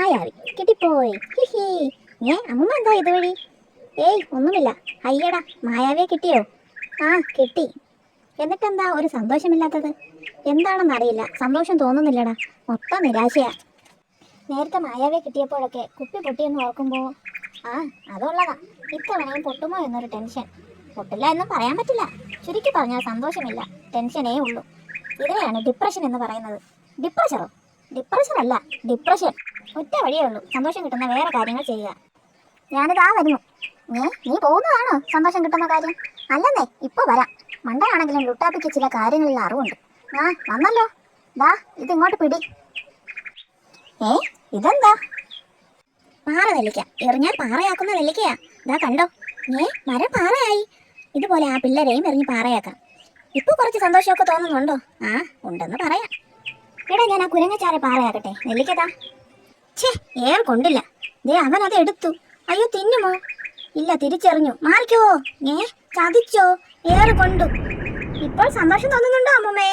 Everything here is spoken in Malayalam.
മായാവി കിട്ടിപ്പോയി. ഹിഹി. അമ്മ എന്താ ഇതുവഴി? ഏയ് ഒന്നുമില്ല. അയ്യടാ, മായാവിയെ കിട്ടിയോ? ആ കിട്ടി. എന്നിട്ടെന്താ ഒരു സന്തോഷമില്ലാത്തത്? എന്താണെന്നറിയില്ല, സന്തോഷം തോന്നുന്നില്ലടാ, മൊത്തം നിരാശയാ. നേരത്തെ മായാവിയെ കിട്ടിയപ്പോഴൊക്കെ കുപ്പി പൊട്ടിയെന്ന് ഓർക്കുമ്പോൾ അതുള്ളതാ. ഇത്തവണയും പൊട്ടുമോ എന്നൊരു ടെൻഷൻ. പൊട്ടില്ല എന്നും പറയാൻ പറ്റില്ല. ചുരുക്കി പറഞ്ഞാൽ സന്തോഷമില്ല, ടെൻഷനേ ഉള്ളൂ. ഇതിനെയാണ് ഡിപ്രഷൻ എന്ന് പറയുന്നത്. ഡിപ്രഷറോ? ഡിപ്രഷറല്ല, ഡിപ്രഷൻ. ഒറ്റ വഴിയേ ഉള്ളൂ, സന്തോഷം കിട്ടുന്ന വേറെ കാര്യങ്ങൾ ചെയ്യുക. ഞാനിതാ വരുന്നു. നീ പോകുന്നതാണോ സന്തോഷം കിട്ടുന്ന കാര്യം? അല്ലെന്നേ, ഇപ്പൊ വരാം. മണ്ടയാണെങ്കിലും ലുട്ടാപ്പിക്ക് ചില കാര്യങ്ങളിൽ അറിവുണ്ട്. വന്നല്ലോ. ദാ ഇതിങ്ങോട്ട് പിടി. ഇതെന്താ? പാറ നെല്ലിക്ക. എറിഞ്ഞാൽ പാറയാക്കുന്ന നെല്ലിക്കയാ. ഇതാ കണ്ടോ. മരം പാറയായി. ഇതുപോലെ ആ പിള്ളേരെയും എറിഞ്ഞ് പാറയാക്കാം. ഇപ്പൊ കുറച്ച് സന്തോഷമൊക്കെ തോന്നുന്നുണ്ടോ? ഉണ്ടെന്ന് പറയാം. എടാ, ഞാൻ ആ കുരങ്ങച്ചാരെ പാറയാക്കട്ടെ. നെല്ലിക്കതാ. ഏറെ കൊണ്ടില്ല. അവൻ അത് എടുത്തു. അയ്യോ, തിന്നുമോ? ഇല്ല, തിരിച്ചെറിഞ്ഞു. മാറിക്കോ. ചതിച്ചോ? ഏറെ കൊണ്ടു. ഇപ്പോൾ സന്തോഷം തോന്നുന്നുണ്ടോ അമ്മൂമ്മേ?